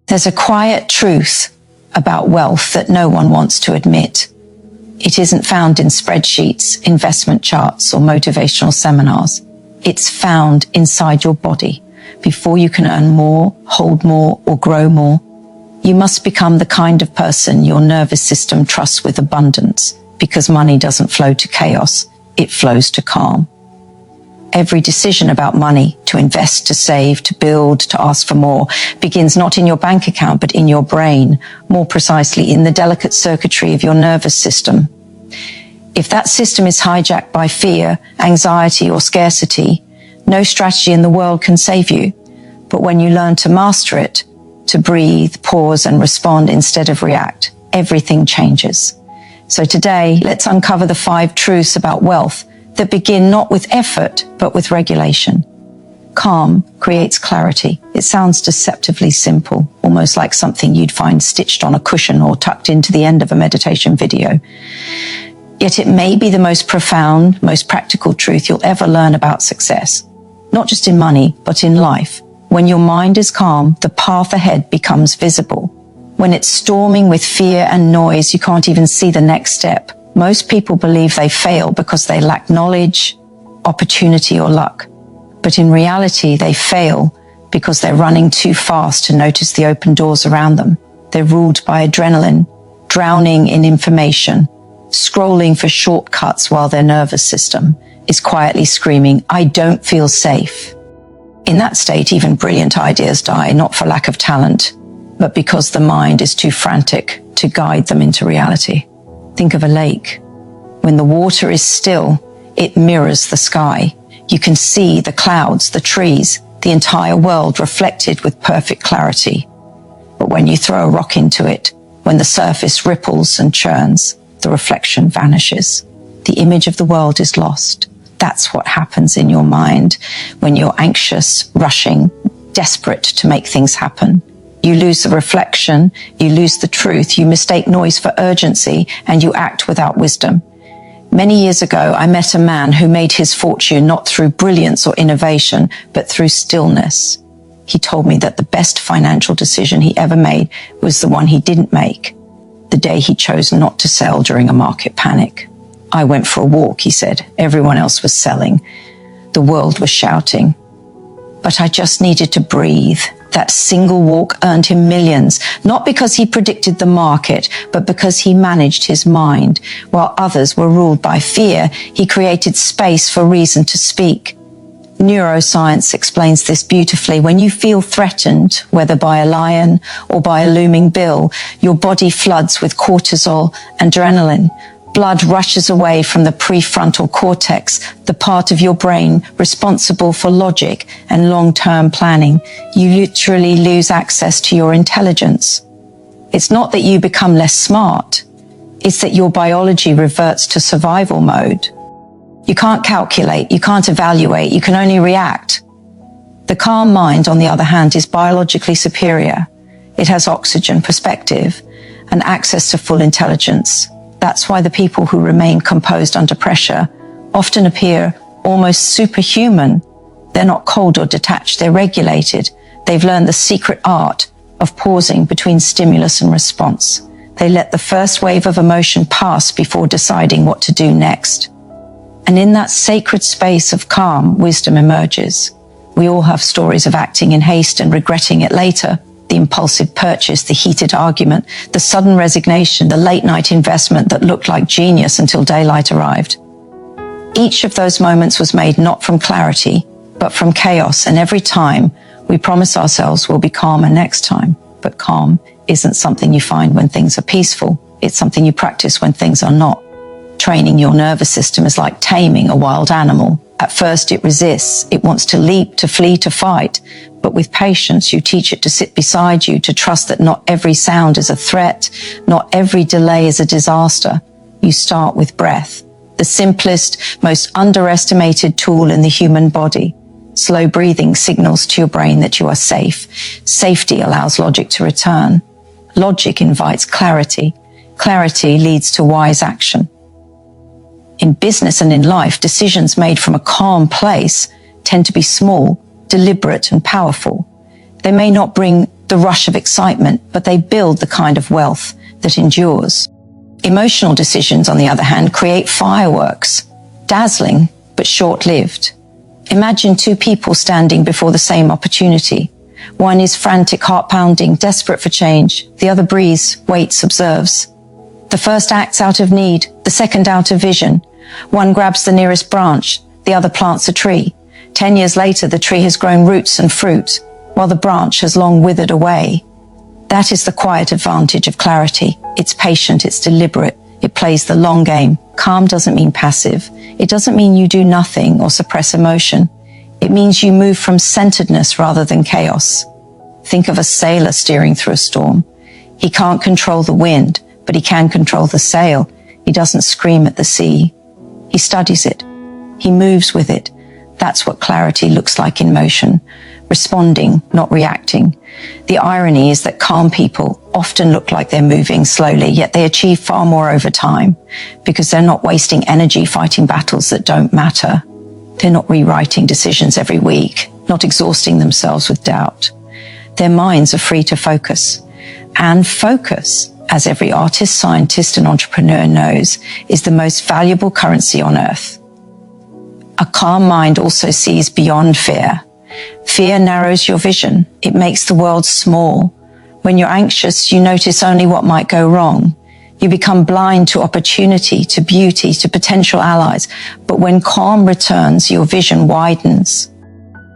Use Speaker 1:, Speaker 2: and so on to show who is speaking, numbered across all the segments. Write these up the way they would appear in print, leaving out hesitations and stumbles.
Speaker 1: There's a quiet truth about wealth that no one wants to admit. It isn't found in spreadsheets, investment charts, or motivational seminars. It's found inside your body. Before you can earn more, hold more, or grow more, you must become the kind of person your nervous system trusts with abundance, because money doesn't flow to chaos, it flows to calm. Every decision about money, to invest, to save, to build, to ask for more, begins not in your bank account, but in your brain, more precisely in the delicate circuitry of your nervous system. If that system is hijacked by fear, anxiety, or scarcity, no strategy in the world can save you. But when you learn to master it, to breathe, pause, and respond instead of react, everything changes. So today, let's uncover the 5 truths about wealth that begin not with effort, but with regulation. Calm creates clarity. It sounds deceptively simple, almost like something you'd find stitched on a cushion or tucked into the end of a meditation video. Yet it may be the most profound, most practical truth you'll ever learn about success. Not just in money, but in life. When your mind is calm, the path ahead becomes visible. When it's storming with fear and noise, you can't even see the next step. Most people believe they fail because they lack knowledge, opportunity, or luck. But in reality, they fail because they're running too fast to notice the open doors around them. They're ruled by adrenaline, drowning in information, scrolling for shortcuts while their nervous system is quietly screaming, "I don't feel safe." In that state, even brilliant ideas die, not for lack of talent, but because the mind is too frantic to guide them into reality. Think of a lake. When the water is still, it mirrors the sky. You can see the clouds, the trees, the entire world reflected with perfect clarity. But when you throw a rock into it, when the surface ripples and churns, the reflection vanishes. The image of the world is lost. That's what happens in your mind when you're anxious, rushing, desperate to make things happen. You lose the reflection, you lose the truth, you mistake noise for urgency, and you act without wisdom. Many years ago, I met a man who made his fortune not through brilliance or innovation, but through stillness. He told me that the best financial decision he ever made was the one he didn't make, the day he chose not to sell during a market panic. I went for a walk, he said. Everyone else was selling. The world was shouting. But I just needed to breathe. That single walk earned him millions, not because he predicted the market, but because he managed his mind. While others were ruled by fear, he created space for reason to speak. Neuroscience explains this beautifully. When you feel threatened, whether by a lion or by a looming bill, your body floods with cortisol and adrenaline. Blood rushes away from the prefrontal cortex, the part of your brain responsible for logic and long-term planning. You literally lose access to your intelligence. It's not that you become less smart. It's that your biology reverts to survival mode. You can't calculate, you can't evaluate, you can only react. The calm mind, on the other hand, is biologically superior. It has oxygen, perspective, and access to full intelligence. That's why the people who remain composed under pressure often appear almost superhuman. They're not cold or detached, they're regulated. They've learned the secret art of pausing between stimulus and response. They let the first wave of emotion pass before deciding what to do next. And in that sacred space of calm, wisdom emerges. We all have stories of acting in haste and regretting it later. The impulsive purchase, the heated argument, the sudden resignation, the late-night investment that looked like genius until daylight arrived. Each of those moments was made not from clarity, but from chaos, and every time we promise ourselves we'll be calmer next time. But calm isn't something you find when things are peaceful. It's something you practice when things are not. Training your nervous system is like taming a wild animal. At first it resists. It wants to leap, to flee, to fight. But with patience, you teach it to sit beside you, to trust that not every sound is a threat, not every delay is a disaster. You start with breath, the simplest, most underestimated tool in the human body. Slow breathing signals to your brain that you are safe. Safety allows logic to return. Logic invites clarity. Clarity leads to wise action. In business and in life, decisions made from a calm place tend to be small, deliberate, and powerful. They may not bring the rush of excitement, but they build the kind of wealth that endures. Emotional decisions, on the other hand, create fireworks, dazzling but short-lived. Imagine two people standing before the same opportunity. One is frantic, heart-pounding, desperate for change. The other breathes, waits, observes. The first acts out of need, the second out of vision. One grabs the nearest branch, the other plants a tree. 10 years later, the tree has grown roots and fruit, while the branch has long withered away. That is the quiet advantage of clarity. It's patient, it's deliberate, it plays the long game. Calm doesn't mean passive. It doesn't mean you do nothing or suppress emotion. It means you move from centeredness rather than chaos. Think of a sailor steering through a storm. He can't control the wind, but he can control the sail. He doesn't scream at the sea. He studies it. He moves with it. That's what clarity looks like in motion. Responding, not reacting. The irony is that calm people often look like they're moving slowly, yet they achieve far more over time because they're not wasting energy fighting battles that don't matter. They're not rewriting decisions every week, not exhausting themselves with doubt. Their minds are free to focus. And focus, as every artist, scientist, and entrepreneur knows, is the most valuable currency on earth. A calm mind also sees beyond fear. Fear narrows your vision. It makes the world small. When you're anxious, you notice only what might go wrong. You become blind to opportunity, to beauty, to potential allies. But when calm returns, your vision widens.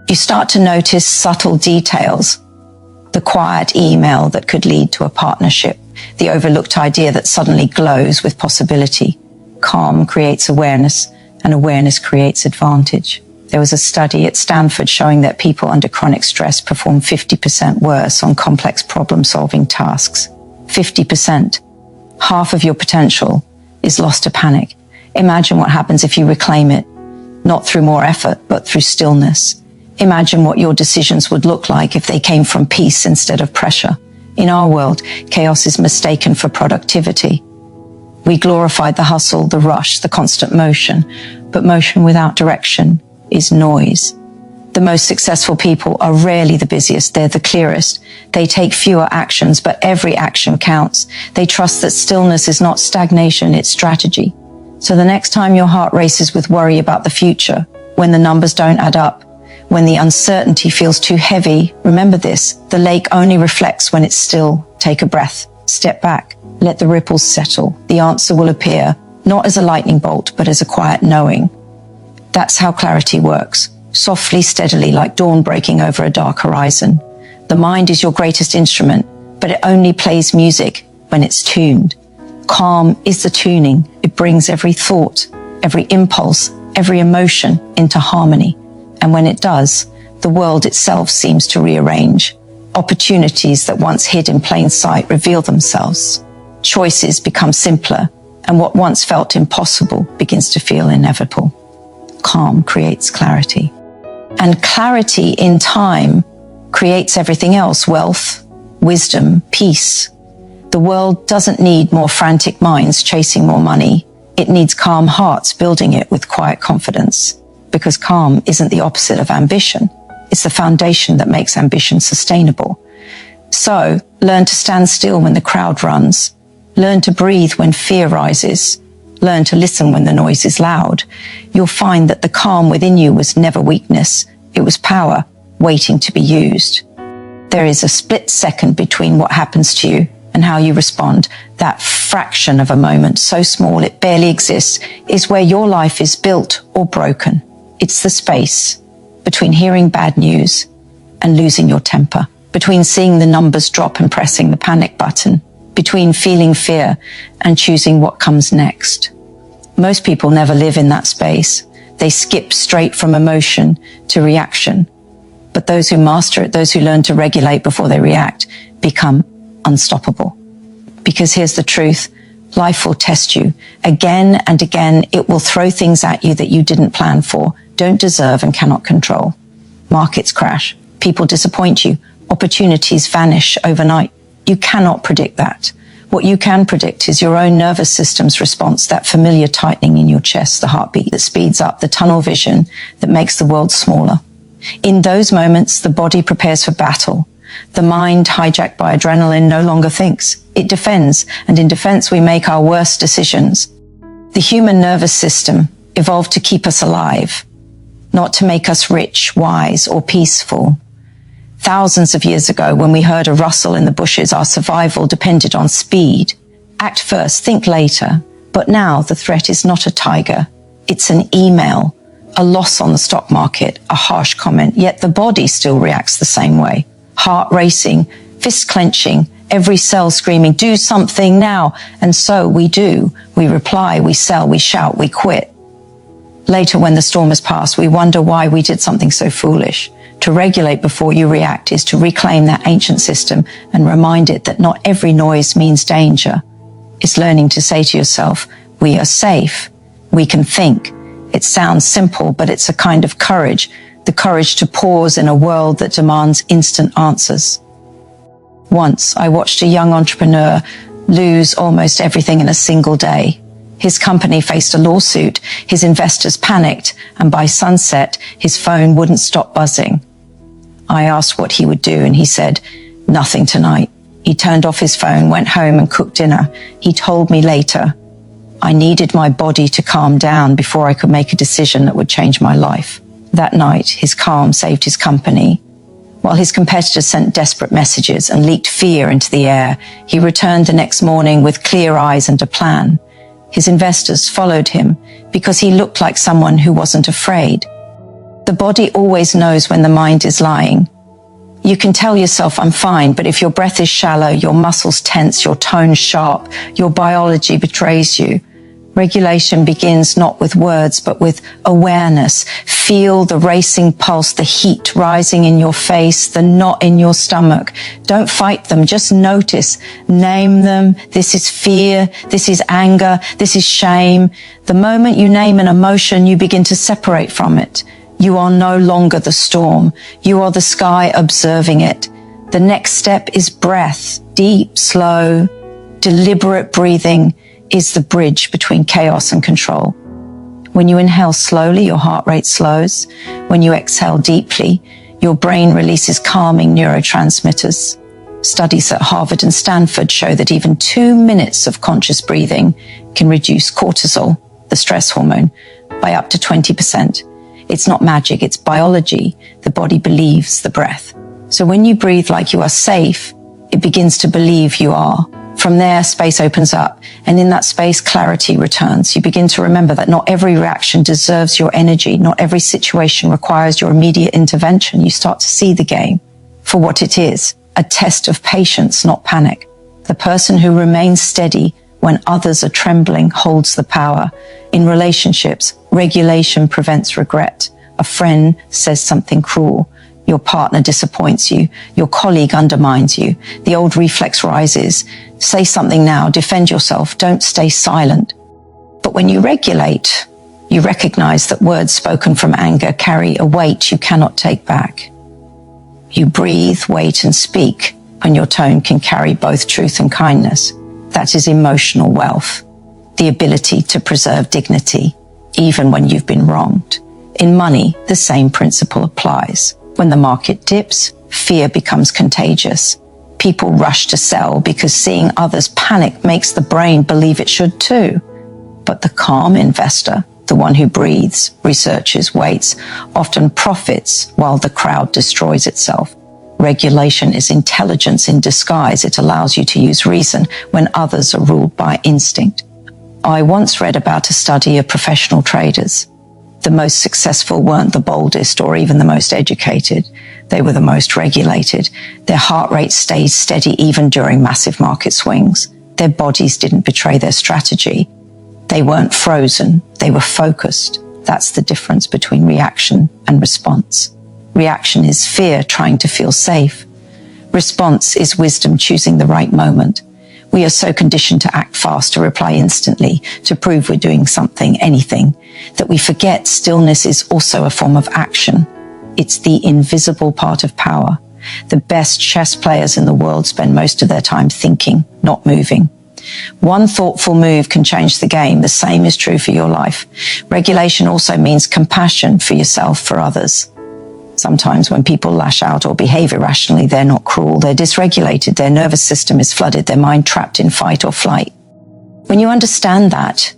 Speaker 1: You start to notice subtle details. The quiet email that could lead to a partnership. The overlooked idea that suddenly glows with possibility. Calm creates awareness, and awareness creates advantage. There was a study at Stanford showing that people under chronic stress perform 50% worse on complex problem-solving tasks. 50%. Half of your potential is lost to panic. Imagine what happens if you reclaim it, not through more effort, but through stillness. Imagine what your decisions would look like if they came from peace instead of pressure. In our world, chaos is mistaken for productivity. We glorify the hustle, the rush, the constant motion, but motion without direction is noise. The most successful people are rarely the busiest, they're the clearest. They take fewer actions, but every action counts. They trust that stillness is not stagnation, it's strategy. So the next time your heart races with worry about the future, when the numbers don't add up, when the uncertainty feels too heavy, remember this, the lake only reflects when it's still. Take a breath, step back, let the ripples settle. The answer will appear, not as a lightning bolt, but as a quiet knowing. That's how clarity works, softly, steadily, like dawn breaking over a dark horizon. The mind is your greatest instrument, but it only plays music when it's tuned. Calm is the tuning. It brings every thought, every impulse, every emotion into harmony. And when it does, the world itself seems to rearrange. Opportunities that once hid in plain sight reveal themselves. Choices become simpler, and what once felt impossible begins to feel inevitable. Calm creates clarity. And clarity in time creates everything else, wealth, wisdom, peace. The world doesn't need more frantic minds chasing more money. It needs calm hearts building it with quiet confidence. Because calm isn't the opposite of ambition. It's the foundation that makes ambition sustainable. So, learn to stand still when the crowd runs. Learn to breathe when fear rises. Learn to listen when the noise is loud. You'll find that the calm within you was never weakness. It was power waiting to be used. There is a split second between what happens to you and how you respond. That fraction of a moment, so small it barely exists, is where your life is built or broken. It's the space between hearing bad news and losing your temper, between seeing the numbers drop and pressing the panic button, between feeling fear and choosing what comes next. Most people never live in that space. They skip straight from emotion to reaction. But those who master it, those who learn to regulate before they react, become unstoppable. Because here's the truth, life will test you. Again and again, it will throw things at you that you didn't plan for, don't deserve and cannot control. Markets crash, people disappoint you, opportunities vanish overnight. You cannot predict that. What you can predict is your own nervous system's response, that familiar tightening in your chest, the heartbeat that speeds up, the tunnel vision that makes the world smaller. In those moments, the body prepares for battle. The mind, hijacked by adrenaline, no longer thinks. It defends, and in defense we make our worst decisions. The human nervous system evolved to keep us alive, not to make us rich, wise, or peaceful. Thousands of years ago, when we heard a rustle in the bushes, our survival depended on speed. Act first, think later. But now the threat is not a tiger. It's an email, a loss on the stock market, a harsh comment, yet the body still reacts the same way. Heart racing, fist clenching, every cell screaming, do something now. And so we do. We reply, we sell, we shout, we quit. Later, when the storm has passed, we wonder why we did something so foolish. To regulate before you react is to reclaim that ancient system and remind it that not every noise means danger. It's learning to say to yourself, we are safe. We can think. It sounds simple, but it's a kind of courage, the courage to pause in a world that demands instant answers. Once, I watched a young entrepreneur lose almost everything in a single day. His company faced a lawsuit, his investors panicked, and by sunset, his phone wouldn't stop buzzing. I asked what he would do, and he said, nothing tonight. He turned off his phone, went home and cooked dinner. He told me later, I needed my body to calm down before I could make a decision that would change my life. That night, his calm saved his company. While his competitors sent desperate messages and leaked fear into the air, he returned the next morning with clear eyes and a plan. His investors followed him because he looked like someone who wasn't afraid. The body always knows when the mind is lying. You can tell yourself, I'm fine, but if your breath is shallow, your muscles tense, your tone sharp, your biology betrays you. Regulation begins not with words, but with awareness. Feel the racing pulse, the heat rising in your face, the knot in your stomach. Don't fight them, just notice. Name them. This is fear. This is anger. This is shame. The moment you name an emotion, you begin to separate from it. You are no longer the storm. You are the sky observing it. The next step is breath. Deep, slow, deliberate breathing is the bridge between chaos and control. When you inhale slowly, your heart rate slows. When you exhale deeply, your brain releases calming neurotransmitters. Studies at Harvard and Stanford show that even 2 minutes of conscious breathing can reduce cortisol, the stress hormone, by up to 20%. It's not magic, it's biology. The body believes the breath. So when you breathe like you are safe, it begins to believe you are. From there, space opens up, and in that space, clarity returns. You begin to remember that not every reaction deserves your energy. Not every situation requires your immediate intervention. You start to see the game for what it is, a test of patience, not panic. The person who remains steady when others are trembling holds the power. In relationships, regulation prevents regret. A friend says something cruel. Your partner disappoints you. Your colleague undermines you. The old reflex rises. Say something now. Defend yourself. Don't stay silent. But when you regulate, you recognize that words spoken from anger carry a weight you cannot take back. You breathe, wait, and speak, and your tone can carry both truth and kindness. That is emotional wealth. The ability to preserve dignity, even when you've been wronged. In money, the same principle applies. When the market dips, fear becomes contagious. People rush to sell because seeing others panic makes the brain believe it should too. But the calm investor, the one who breathes, researches, waits, often profits while the crowd destroys itself. Regulation is intelligence in disguise. It allows you to use reason when others are ruled by instinct. I once read about a study of professional traders. The most successful weren't the boldest or even the most educated. They were the most regulated. Their heart rate stayed steady even during massive market swings. Their bodies didn't betray their strategy. They weren't frozen. They were focused. That's the difference between reaction and response. Reaction is fear trying to feel safe. Response is wisdom choosing the right moment. We are so conditioned to act fast, to reply instantly, to prove we're doing something, anything, that we forget stillness is also a form of action. It's the invisible part of power. The best chess players in the world spend most of their time thinking, not moving. One thoughtful move can change the game. The same is true for your life. Regulation also means compassion for yourself, for others. Sometimes when people lash out or behave irrationally, they're not cruel, they're dysregulated, their nervous system is flooded, their mind trapped in fight or flight. When you understand that,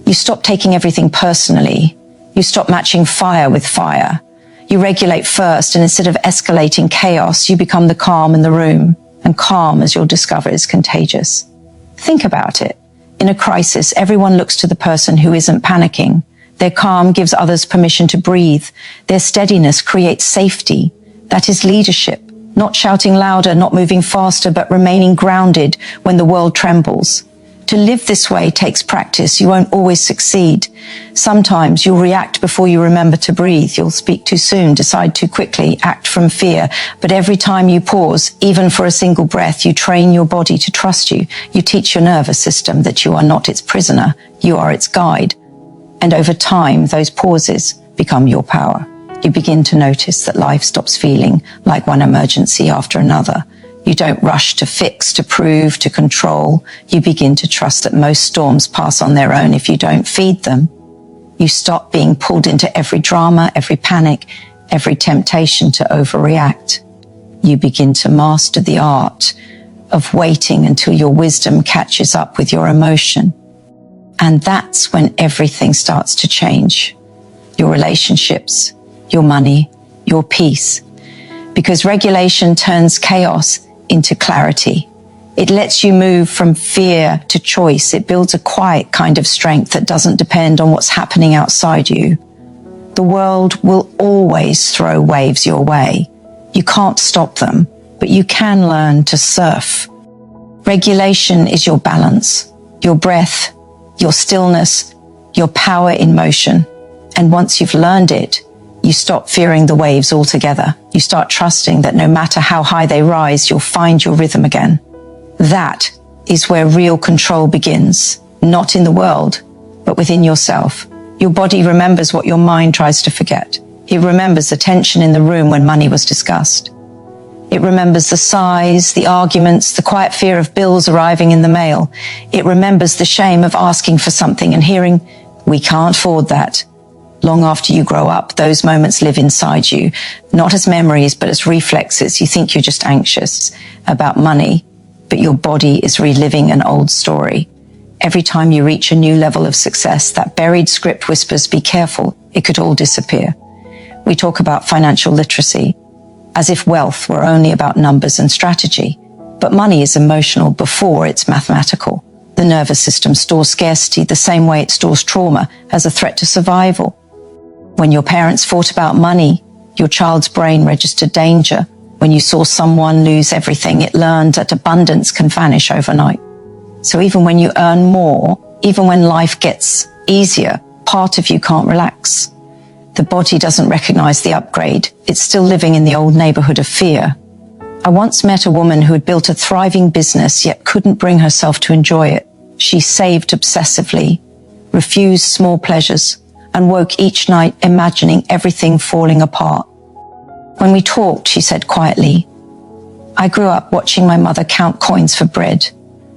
Speaker 1: you stop taking everything personally. You stop matching fire with fire. You regulate first, and instead of escalating chaos, you become the calm in the room. And calm, as you'll discover, is contagious. Think about it. In a crisis, everyone looks to the person who isn't panicking. Their calm gives others permission to breathe. Their steadiness creates safety. That is leadership. Not shouting louder, not moving faster, but remaining grounded when the world trembles. To live this way takes practice. You won't always succeed. Sometimes you'll react before you remember to breathe. You'll speak too soon, decide too quickly, act from fear. But every time you pause, even for a single breath, you train your body to trust you. You teach your nervous system that you are not its prisoner. You are its guide. And over time, those pauses become your power. You begin to notice that life stops feeling like one emergency after another. You don't rush to fix, to prove, to control. You begin to trust that most storms pass on their own if you don't feed them. You stop being pulled into every drama, every panic, every temptation to overreact. You begin to master the art of waiting until your wisdom catches up with your emotion. And that's when everything starts to change. Your relationships, your money, your peace. Because regulation turns chaos into clarity. It lets you move from fear to choice. It builds a quiet kind of strength that doesn't depend on what's happening outside you. The world will always throw waves your way. You can't stop them, but you can learn to surf. Regulation is your balance, your breath, your stillness, your power in motion. And once you've learned it, you stop fearing the waves altogether. You start trusting that no matter how high they rise, you'll find your rhythm again. That is where real control begins, not in the world, but within yourself. Your body remembers what your mind tries to forget. It remembers the tension in the room when money was discussed. It remembers the sighs, the arguments, the quiet fear of bills arriving in the mail. It remembers the shame of asking for something and hearing, "We can't afford that." Long after you grow up, those moments live inside you, not as memories, but as reflexes. You think you're just anxious about money, but your body is reliving an old story. Every time you reach a new level of success, that buried script whispers, "Be careful, it could all disappear." We talk about financial literacy as if wealth were only about numbers and strategy. But money is emotional before it's mathematical. The nervous system stores scarcity the same way it stores trauma as a threat to survival. When your parents fought about money, your child's brain registered danger. When you saw someone lose everything, it learned that abundance can vanish overnight. So even when you earn more, even when life gets easier, part of you can't relax. The body doesn't recognize the upgrade. It's still living in the old neighborhood of fear. I once met a woman who had built a thriving business yet couldn't bring herself to enjoy it. She saved obsessively, refused small pleasures, and woke each night imagining everything falling apart. When we talked, she said quietly, "I grew up watching my mother count coins for bread."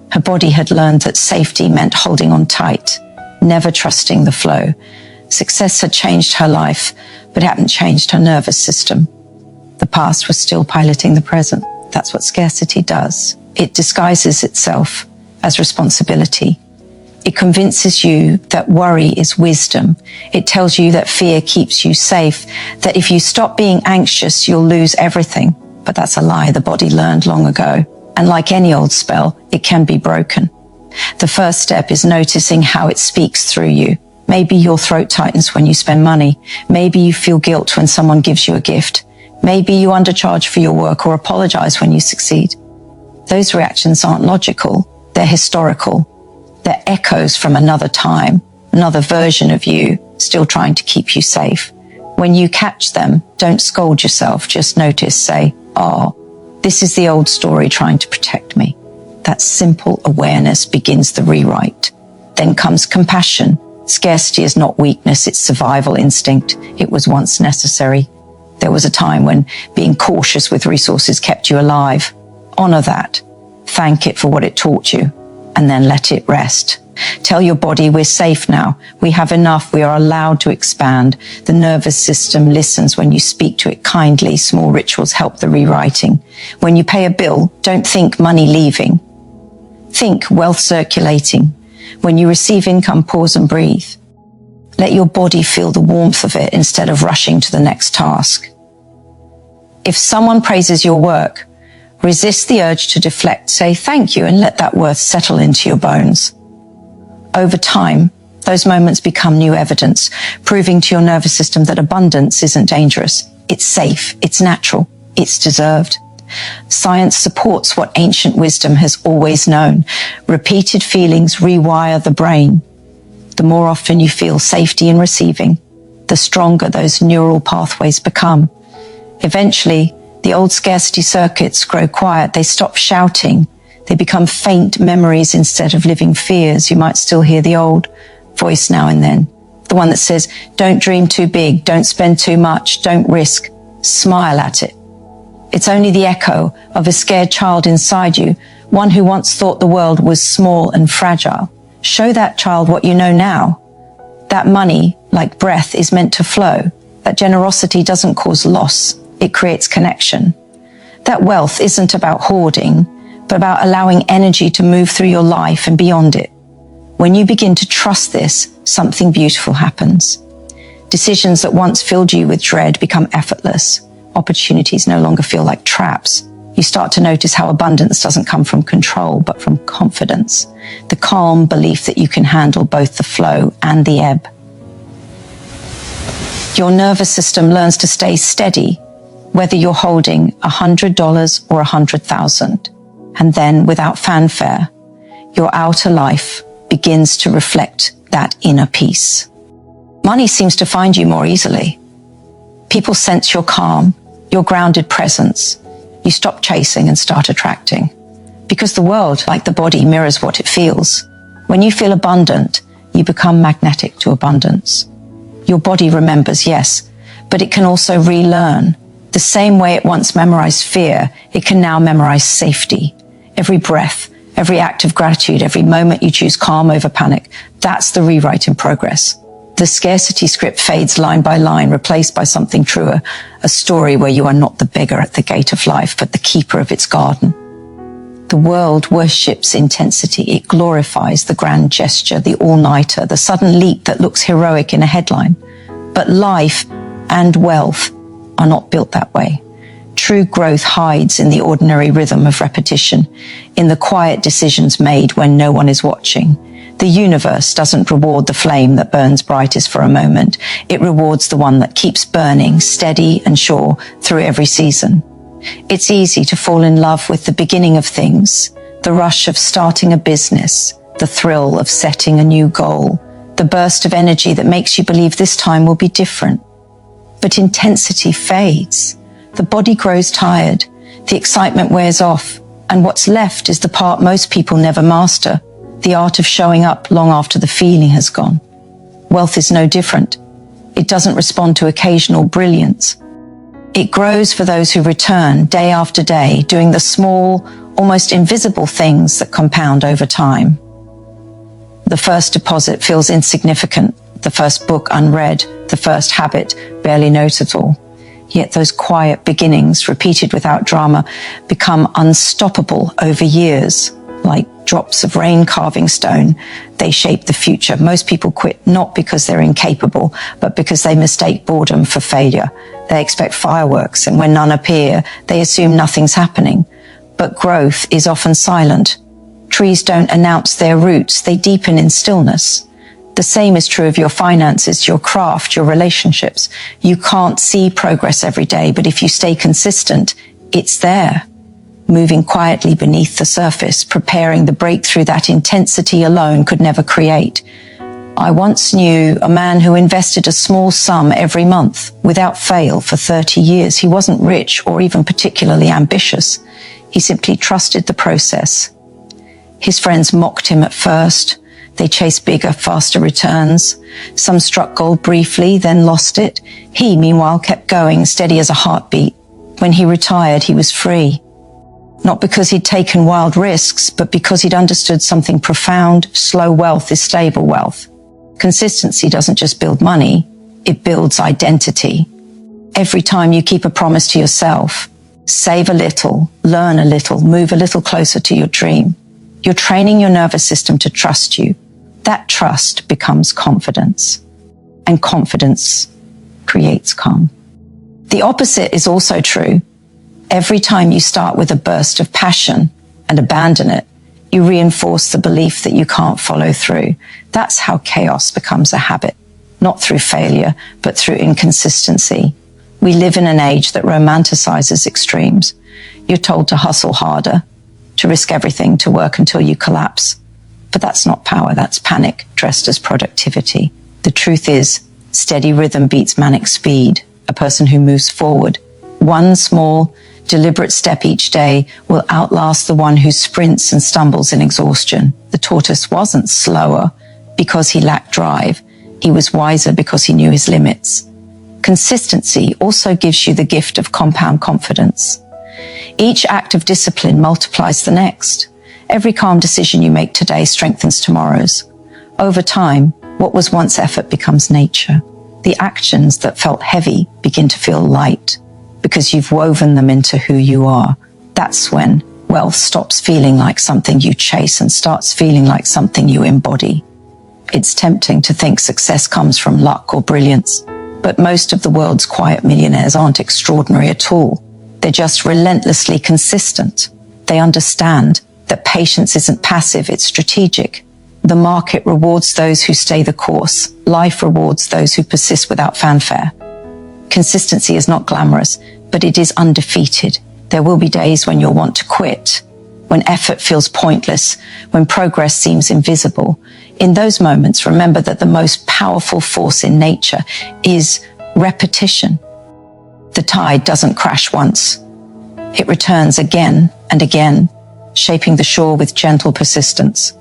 Speaker 1: Her body had learned that safety meant holding on tight, never trusting the flow. Success had changed her life, but it hadn't changed her nervous system. The past was still piloting the present. That's what scarcity does. It disguises itself as responsibility. It convinces you that worry is wisdom. It tells you that fear keeps you safe, that if you stop being anxious, you'll lose everything. But that's a lie the body learned long ago. And like any old spell, it can be broken. The first step is noticing how it speaks through you. Maybe your throat tightens when you spend money. Maybe you feel guilt when someone gives you a gift. Maybe you undercharge for your work or apologize when you succeed. Those reactions aren't logical. They're historical. They're echoes from another time, another version of you, still trying to keep you safe. When you catch them, don't scold yourself, just notice, say, "Oh, this is the old story trying to protect me." That simple awareness begins the rewrite. Then comes compassion. Scarcity is not weakness, it's survival instinct. It was once necessary. There was a time when being cautious with resources kept you alive. Honor that. Thank it for what it taught you. and then let it rest. Tell your body, we're safe now. We have enough. We are allowed to expand. The nervous system listens when you speak to it kindly. Small rituals help the rewriting. When you pay a bill, don't think money leaving. Think wealth circulating. When you receive income, pause and breathe. Let your body feel the warmth of it instead of rushing to the next task. If someone praises your work, resist the urge to deflect. Say thank you and let that worth settle into your bones. Over time, those moments become new evidence, proving to your nervous system that abundance isn't dangerous. It's safe, it's natural, it's deserved. Science supports what ancient wisdom has always known. Repeated feelings rewire the brain. The more often you feel safety in receiving, the stronger those neural pathways become. Eventually, the old scarcity circuits grow quiet. They stop shouting. They become faint memories instead of living fears. You might still hear the old voice now and then. The one that says, don't dream too big, don't spend too much, don't risk. Smile at it. It's only the echo of a scared child inside you, one who once thought the world was small and fragile. Show that child what you know now. That money, like breath, is meant to flow. That generosity doesn't cause loss. It creates connection. That wealth isn't about hoarding, but about allowing energy to move through your life and beyond it. When you begin to trust this, something beautiful happens. Decisions that once filled you with dread become effortless. Opportunities no longer feel like traps. You start to notice how abundance doesn't come from control, but from confidence. The calm belief that you can handle both the flow and the ebb. Your nervous system learns to stay steady, whether you're holding $100 or 100,000. And then, without fanfare, your outer life begins to reflect that inner peace. Money seems to find you more easily. People sense your calm, your grounded presence. You stop chasing and start attracting. Because the world, like the body, mirrors what it feels. When you feel abundant, you become magnetic to abundance. Your body remembers, yes, but it can also relearn. The same way it once memorized fear, it can now memorize safety. Every breath, every act of gratitude, every moment you choose calm over panic, that's the rewrite in progress. The scarcity script fades line by line, replaced by something truer, a story where you are not the beggar at the gate of life, but the keeper of its garden. The world worships intensity. It glorifies the grand gesture, the all-nighter, the sudden leap that looks heroic in a headline. But life and wealth are not built that way. True growth hides in the ordinary rhythm of repetition, in the quiet decisions made when no one is watching. The universe doesn't reward the flame that burns brightest for a moment. It rewards the one that keeps burning, steady and sure, through every season. It's easy to fall in love with the beginning of things, the rush of starting a business, the thrill of setting a new goal, the burst of energy that makes you believe this time will be different. But intensity fades. The body grows tired, the excitement wears off, and what's left is the part most people never master, the art of showing up long after the feeling has gone. Wealth is no different. It doesn't respond to occasional brilliance. It grows for those who return day after day, doing the small, almost invisible things that compound over time. The first deposit feels insignificant, the first book unread, the first habit barely noticeable. Yet those quiet beginnings, repeated without drama, become unstoppable over years. Like drops of rain carving stone, they shape the future. Most people quit not because they're incapable, but because they mistake boredom for failure. They expect fireworks, and when none appear, they assume nothing's happening. But growth is often silent. Trees don't announce their roots, they deepen in stillness. The same is true of your finances, your craft, your relationships. You can't see progress every day, but if you stay consistent, it's there, moving quietly beneath the surface, preparing the breakthrough that intensity alone could never create. I once knew a man who invested a small sum every month without fail for 30 years. He wasn't rich or even particularly ambitious. He simply trusted the process. His friends mocked him at first. They chased bigger, faster returns. Some struck gold briefly, then lost it. He, meanwhile, kept going, steady as a heartbeat. When he retired, he was free. Not because he'd taken wild risks, but because he'd understood something profound. Slow wealth is stable wealth. Consistency doesn't just build money, it builds identity. Every time you keep a promise to yourself, save a little, learn a little, move a little closer to your dream, you're training your nervous system to trust you. That trust becomes confidence, and confidence creates calm. The opposite is also true. Every time you start with a burst of passion and abandon it, you reinforce the belief that you can't follow through. That's how chaos becomes a habit, not through failure, but through inconsistency. We live in an age that romanticizes extremes. You're told to hustle harder, to risk everything, to work until you collapse. But that's not power, that's panic dressed as productivity. The truth is, steady rhythm beats manic speed. A person who moves forward, one small, deliberate step each day, will outlast the one who sprints and stumbles in exhaustion. The tortoise wasn't slower because he lacked drive. He was wiser because he knew his limits. Consistency also gives you the gift of compound confidence. Each act of discipline multiplies the next. Every calm decision you make today strengthens tomorrow's. Over time, what was once effort becomes nature. The actions that felt heavy begin to feel light because you've woven them into who you are. That's when wealth stops feeling like something you chase and starts feeling like something you embody. It's tempting to think success comes from luck or brilliance, but most of the world's quiet millionaires aren't extraordinary at all. They're just relentlessly consistent. They understand that patience isn't passive, it's strategic. The market rewards those who stay the course. Life rewards those who persist without fanfare. Consistency is not glamorous, but it is undefeated. There will be days when you'll want to quit, when effort feels pointless, when progress seems invisible. In those moments, remember that the most powerful force in nature is repetition. The tide doesn't crash once. It returns again and again, shaping the shore with gentle persistence.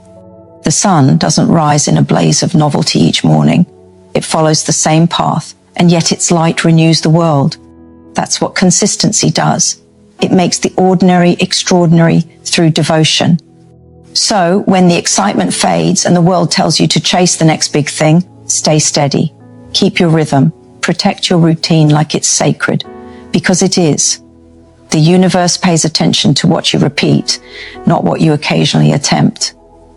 Speaker 1: The sun doesn't rise in a blaze of novelty each morning. It follows the same path, and yet its light renews the world. That's what consistency does. It makes the ordinary extraordinary through devotion. So, when the excitement fades and the world tells you to chase the next big thing, stay steady. Keep your rhythm. Protect your routine like it's sacred, because it is. The universe pays attention to what you repeat, not what you occasionally attempt.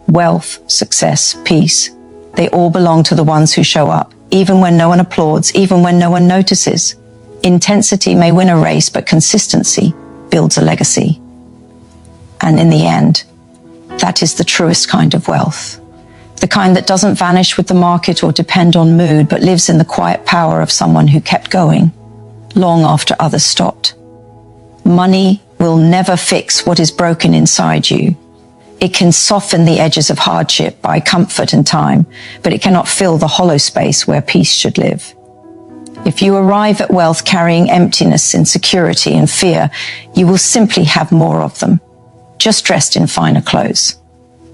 Speaker 1: Wealth, success, peace, they all belong to the ones who show up, even when no one applauds, even when no one notices. Intensity may win a race, but consistency builds a legacy. And in the end, that is the truest kind of wealth. The kind that doesn't vanish with the market or depend on mood, but lives in the quiet power of someone who kept going, long after others stopped. Money will never fix what is broken inside you. It can soften the edges of hardship by comfort and time, but it cannot fill the hollow space where peace should live. If you arrive at wealth carrying emptiness, insecurity, and fear, you will simply have more of them, just dressed in finer clothes.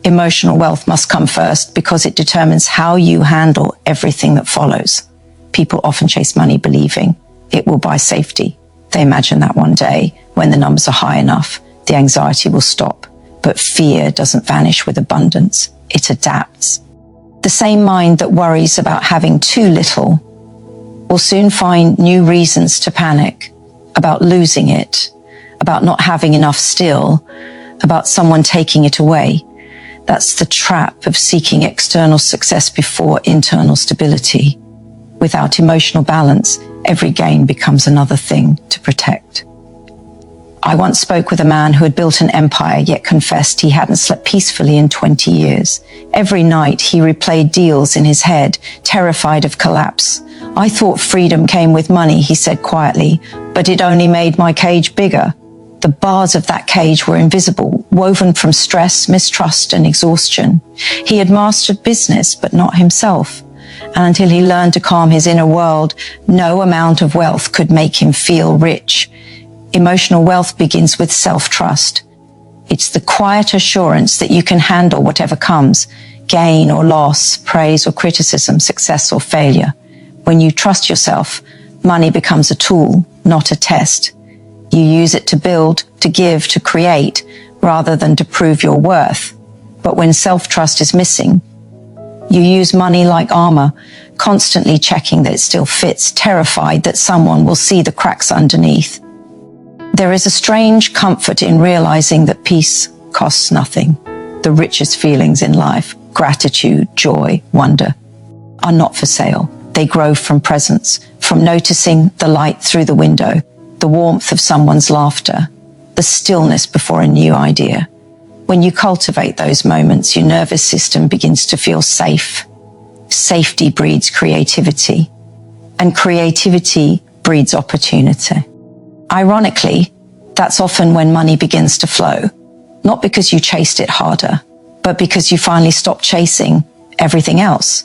Speaker 1: Emotional wealth must come first because it determines how you handle everything that follows. People often chase money believing it will buy safety. They imagine that one day, when the numbers are high enough, the anxiety will stop. But fear doesn't vanish with abundance. It adapts. The same mind that worries about having too little will soon find new reasons to panic about losing it, about not having enough still, about someone taking it away. That's the trap of seeking external success before internal stability. Without emotional balance, every gain becomes another thing to protect. I once spoke with a man who had built an empire, yet confessed he hadn't slept peacefully in 20 years. Every night he replayed deals in his head, terrified of collapse. I thought freedom came with money, he said quietly, but it only made my cage bigger. The bars of that cage were invisible, woven from stress, mistrust, and exhaustion. He had mastered business, but not himself. And until he learned to calm his inner world, no amount of wealth could make him feel rich. Emotional wealth begins with self-trust. It's the quiet assurance that you can handle whatever comes, gain or loss, praise or criticism, success or failure. When you trust yourself, money becomes a tool, not a test. You use it to build, to give, to create, rather than to prove your worth. But when self-trust is missing, you use money like armor, constantly checking that it still fits, terrified that someone will see the cracks underneath. There is a strange comfort in realizing that peace costs nothing. The richest feelings in life, gratitude, joy, wonder, are not for sale. They grow from presence, from noticing the light through the window, the warmth of someone's laughter, the stillness before a new idea. When you cultivate those moments, your nervous system begins to feel safe. Safety breeds creativity, and creativity breeds opportunity. Ironically, that's often when money begins to flow, not because you chased it harder, but because you finally stopped chasing everything else.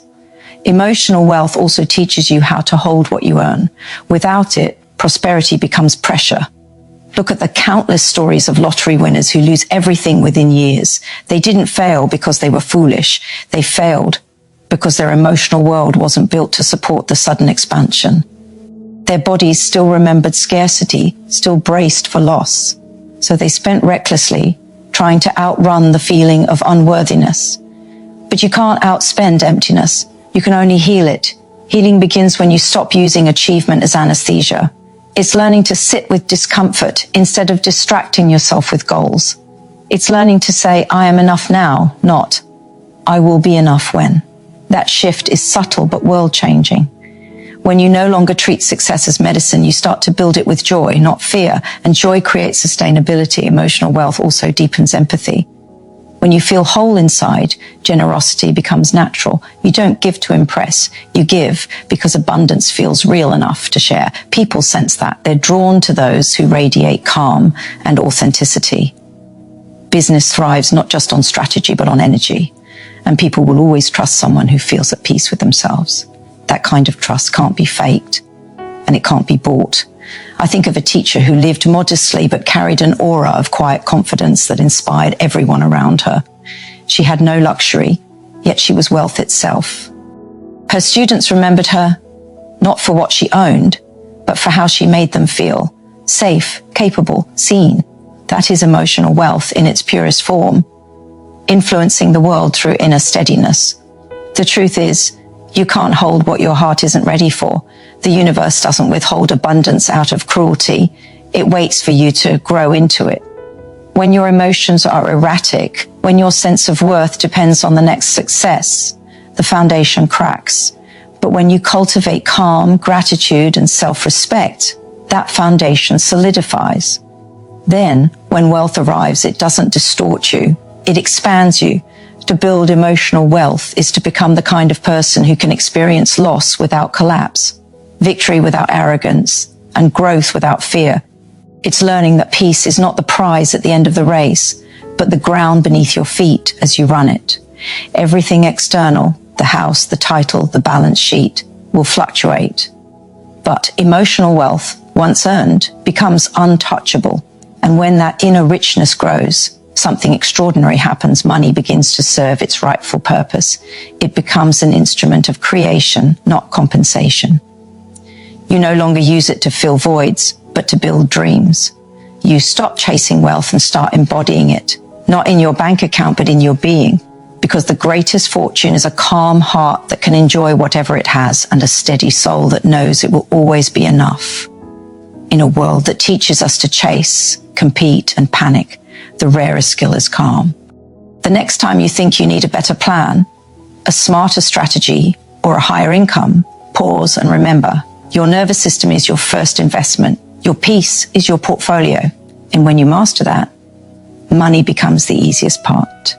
Speaker 1: Emotional wealth also teaches you how to hold what you earn. Without it, prosperity becomes pressure. Look at the countless stories of lottery winners who lose everything within years. They didn't fail because they were foolish. They failed because their emotional world wasn't built to support the sudden expansion. Their bodies still remembered scarcity, still braced for loss. So they spent recklessly, trying to outrun the feeling of unworthiness. But you can't outspend emptiness. You can only heal it. Healing begins when you stop using achievement as anesthesia. It's learning to sit with discomfort instead of distracting yourself with goals. It's learning to say, I am enough now, not, I will be enough when. That shift is subtle but world-changing. When you no longer treat success as medicine, you start to build it with joy, not fear, and joy creates sustainability. Emotional wealth also deepens empathy. When you feel whole inside, generosity becomes natural. You don't give to impress. You give because abundance feels real enough to share. People sense that. They're drawn to those who radiate calm and authenticity. Business thrives not just on strategy, but on energy. And people will always trust someone who feels at peace with themselves. That kind of trust can't be faked, and it can't be bought. I think of a teacher who lived modestly but carried an aura of quiet confidence that inspired everyone around her. She had no luxury, yet she was wealth itself. Her students remembered her not for what she owned, but for how she made them feel. Safe, capable, seen. That is emotional wealth in its purest form, influencing the world through inner steadiness. The truth is, you can't hold what your heart isn't ready for. The universe doesn't withhold abundance out of cruelty. It waits for you to grow into it. When your emotions are erratic, when your sense of worth depends on the next success, the foundation cracks. But when you cultivate calm, gratitude, and self-respect, that foundation solidifies. Then, when wealth arrives, it doesn't distort you. It expands you. To build emotional wealth is to become the kind of person who can experience loss without collapse, victory without arrogance, and growth without fear. It's learning that peace is not the prize at the end of the race, but the ground beneath your feet as you run it. Everything external, the house, the title, the balance sheet, will fluctuate. But emotional wealth, once earned, becomes untouchable. And when that inner richness grows, something extraordinary happens. Money begins to serve its rightful purpose. It becomes an instrument of creation, not compensation. You no longer use it to fill voids, but to build dreams. You stop chasing wealth and start embodying it, not in your bank account, but in your being, because the greatest fortune is a calm heart that can enjoy whatever it has and a steady soul that knows it will always be enough. In a world that teaches us to chase, compete, and panic, the rarest skill is calm. The next time you think you need a better plan, a smarter strategy, or a higher income, pause and remember, your nervous system is your first investment. Your peace is your portfolio. And when you master that, money becomes the easiest part.